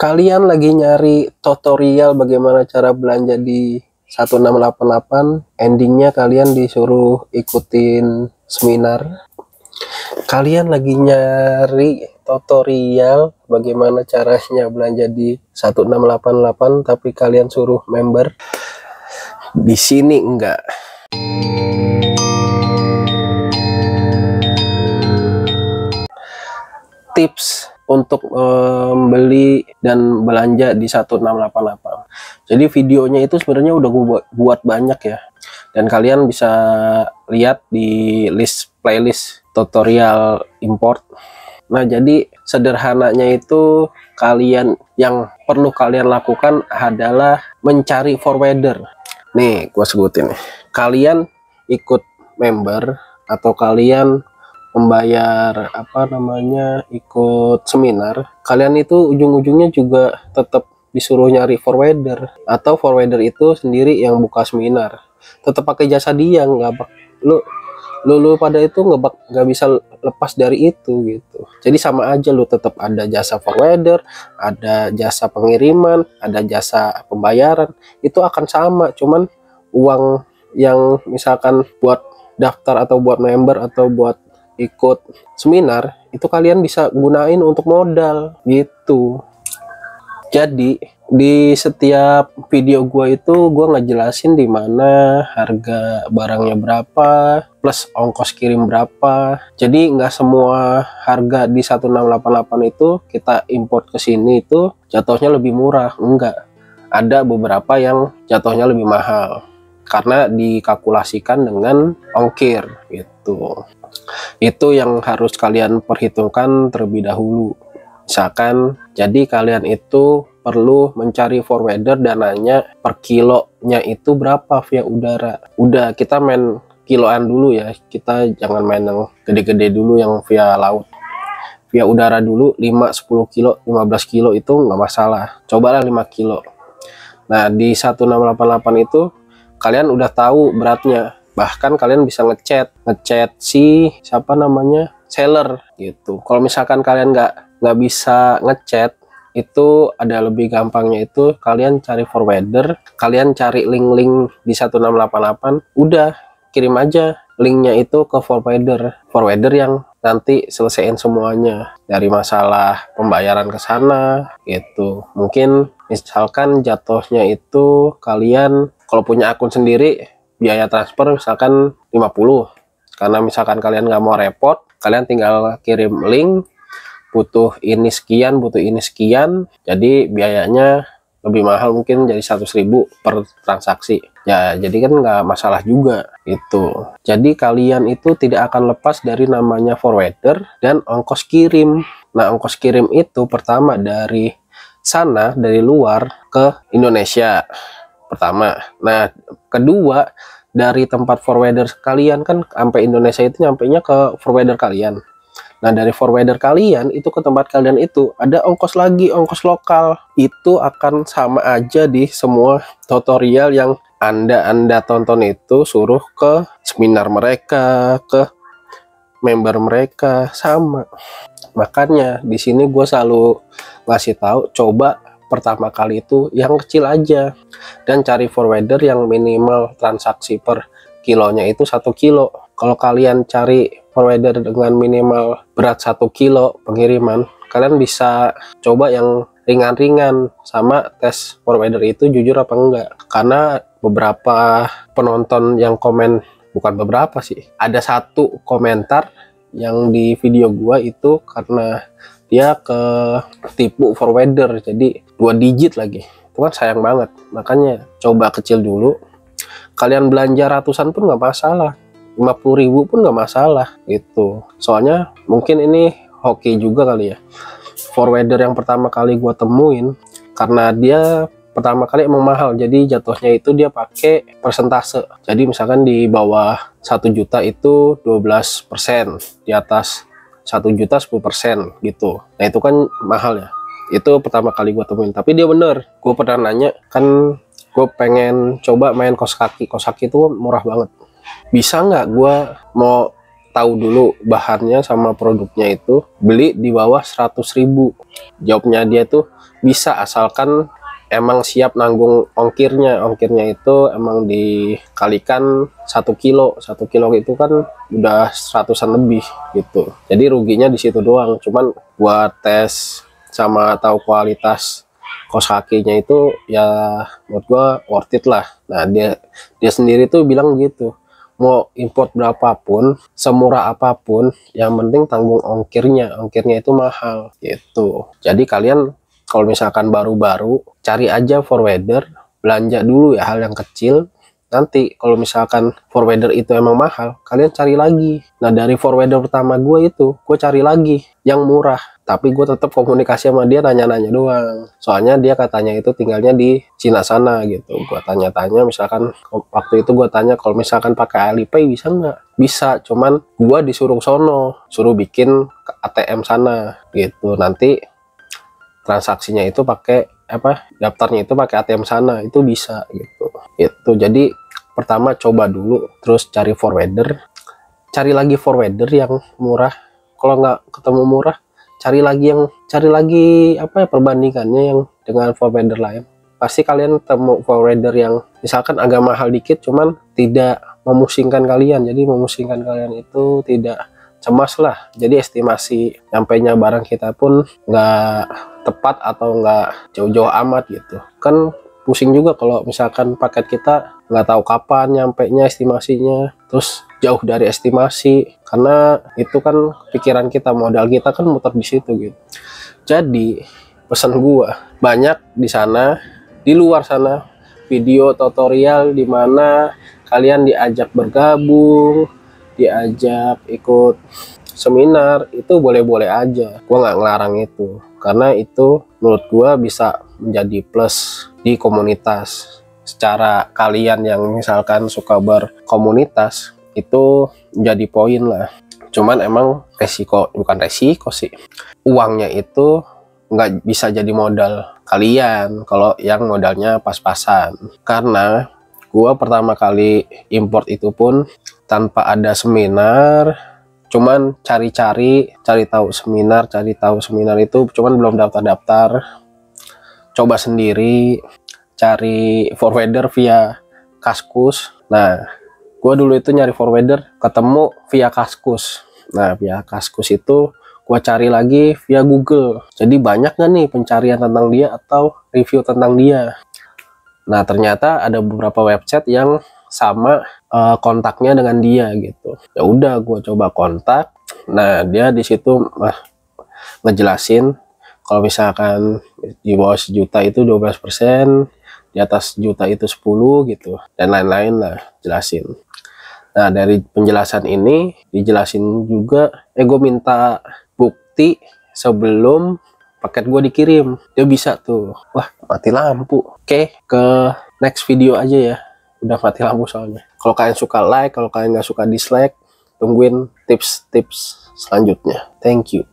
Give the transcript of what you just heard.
Kalian lagi nyari tutorial bagaimana cara belanja di 1688, endingnya kalian disuruh ikutin seminar. Kalian lagi nyari tutorial bagaimana caranya belanja di 1688 tapi kalian suruh member. Di sini enggak. Tips untuk membeli dan belanja di 1688. Jadi videonya itu sebenarnya udah gue buat banyak ya, dan kalian bisa lihat di playlist tutorial import. Nah, jadi sederhananya itu yang perlu kalian lakukan adalah mencari forwarder. Nih, gue sebutin nih. Kalian ikut member atau kalian membayar ikut seminar, kalian itu ujung-ujungnya juga tetap disuruh nyari forwarder, atau forwarder itu sendiri yang buka seminar, tetap pakai jasa dia. Lu pada itu nggak bisa lepas dari itu gitu. Jadi sama aja, lu tetap ada jasa forwarder, ada jasa pengiriman, ada jasa pembayaran, itu akan sama, cuman uang yang misalkan buat daftar atau buat member atau buat ikut seminar itu kalian bisa gunain untuk modal gitu. Jadi di setiap video gue itu gue ngejelasin di mana harga barangnya berapa plus ongkos kirim berapa. Jadi nggak semua harga di 1688 itu kita import ke sini itu jatuhnya lebih murah, enggak. Ada beberapa yang jatuhnya lebih mahal karena dikalkulasikan dengan ongkir gitu. Itu yang harus kalian perhitungkan terlebih dahulu. Misalkan jadi kalian itu perlu mencari forwarder, dananya per kilonya itu berapa via udara. Udah, kita main kiloan dulu ya, kita jangan main yang gede-gede dulu yang via laut. Via udara dulu 5, 10 kilo, 15 kilo itu nggak masalah, cobalah 5 kilo. Nah, di 1688 itu kalian udah tahu beratnya. Bahkan kalian bisa ngechat si seller gitu. Kalau misalkan kalian nggak bisa ngechat, itu ada lebih gampangnya, itu kalian cari forwarder, kalian cari link-link di 1688, udah kirim aja linknya itu ke forwarder yang nanti selesaiin semuanya dari masalah pembayaran ke sana gitu. Mungkin misalkan jatuhnya itu kalian kalau punya akun sendiri, biaya transfer misalkan 50, karena misalkan kalian nggak mau repot, kalian tinggal kirim link, butuh ini sekian, jadi biayanya lebih mahal, mungkin jadi 100.000 per transaksi ya, jadi kan nggak masalah juga itu. Jadi kalian itu tidak akan lepas dari namanya forwarder dan ongkos kirim. Nah, ongkos kirim itu pertama dari sana, dari luar ke Indonesia pertama. Nah, kedua dari tempat forwarder kalian, kan sampai Indonesia itu nyampainya ke forwarder kalian. Nah, dari forwarder kalian itu ke tempat kalian itu ada ongkos lagi, ongkos lokal. Itu akan sama aja di semua tutorial yang Anda tonton itu, suruh ke seminar mereka, ke member mereka, sama. Makanya di sini gue selalu ngasih tahu, coba pertama kali itu yang kecil aja dan cari forwarder yang minimal transaksi per kilonya itu 1 kilo. Kalau kalian cari forwarder dengan minimal berat 1 kilo pengiriman, kalian bisa coba yang ringan-ringan sama tes forwarder itu jujur apa enggak. Karena beberapa penonton yang komen, bukan beberapa sih, ada satu komentar yang di video gua itu karena dia ketipu forwarder, jadi 2 digit lagi. Itu kan sayang banget. Makanya coba kecil dulu. Kalian belanja ratusan pun nggak masalah, 50.000 pun nggak masalah gitu. Soalnya mungkin ini hoki juga kali ya, forwarder yang pertama kali gua temuin, karena dia pertama kali emang mahal, jadi jatuhnya itu dia pakai persentase. Jadi misalkan di bawah 1 juta itu 12%, di atas 1 juta 10% gitu. Nah, itu kan mahal ya. Itu pertama kali gue temuin, tapi dia bener. Gue pernah nanya, kan gue pengen coba main kos kaki itu murah banget. Bisa nggak gue mau tahu dulu bahannya sama produknya itu, beli di bawah 100.000. Jawabnya dia tuh bisa, asalkan emang siap nanggung ongkirnya. Ongkirnya itu emang dikalikan 1 kilo. 1 kilo itu kan udah 100-an lebih gitu. Jadi ruginya di situ doang. Cuman buat tes sama tahu kualitas kaos kakinya itu ya menurut gua worth it lah. Nah, dia sendiri tuh bilang gitu, mau import berapapun, semurah apapun, yang penting tanggung ongkirnya itu mahal gitu. Jadi kalian kalau misalkan baru-baru, cari aja forwarder, belanja dulu ya hal yang kecil. Nanti kalau misalkan forwarder itu emang mahal, kalian cari lagi. Nah, dari forwarder pertama gue itu, gue cari lagi yang murah. Tapi gue tetap komunikasi sama dia, nanya-nanya doang. Soalnya dia katanya itu tinggalnya di Cina sana gitu. Gue tanya-tanya, misalkan waktu itu gue tanya kalau misalkan pakai Alipay bisa nggak? Bisa, cuman gue disuruh sono, suruh bikin ATM sana gitu. Nanti transaksinya itu pakai daftarnya itu pakai ATM sana, itu bisa gitu. Itu jadi pertama coba dulu, terus cari forwarder, cari lagi forwarder yang murah. Kalau nggak ketemu murah, cari lagi perbandingannya yang dengan forwarder lain. Pasti kalian ketemu forwarder yang misalkan agak mahal dikit, cuman tidak memusingkan kalian. Jadi memusingkan kalian itu tidak cemas lah. Jadi estimasi nyampainya barang kita pun nggak tepat atau nggak jauh-jauh amat gitu. Kan pusing juga kalau misalkan paket kita nggak tahu kapan nyampainya estimasinya, terus jauh dari estimasi, karena itu kan pikiran kita, modal kita kan muter di situ gitu. Jadi pesan gua, banyak di sana, di luar sana, video tutorial di mana kalian diajak bergabung, diajak ikut seminar, itu boleh-boleh aja. Gua nggak ngelarang itu, karena itu menurut gua bisa menjadi plus di komunitas. Secara kalian yang misalkan suka berkomunitas, itu menjadi poin lah. Cuman emang bukan resiko sih, uangnya itu nggak bisa jadi modal kalian kalau yang modalnya pas-pasan. Karena gua pertama kali import itu pun tanpa ada seminar, cuman cari tahu seminar itu cuman belum daftar, coba sendiri, cari forwarder via Kaskus. Nah, gue dulu itu nyari forwarder, ketemu via Kaskus. Nah, via Kaskus itu gue cari lagi via Google. Jadi banyak nggak nih pencarian tentang dia atau review tentang dia. Nah, ternyata ada beberapa website yang sama kontaknya dengan dia gitu. Ya udah, gue coba kontak. Nah, dia di situ ngejelasin kalau misalkan di bawah 1 juta itu 12%, di atas 1 juta itu 10 gitu, dan lain-lain lah jelasin. Nah, dari penjelasan ini dijelasin juga, gue minta bukti sebelum paket gue dikirim. Dia bisa tuh. Wah, mati lampu. Oke, ke next video aja ya. Udah mati lampu soalnya. Kalau kalian suka like, kalau kalian nggak suka dislike, tungguin tips-tips selanjutnya. Thank you.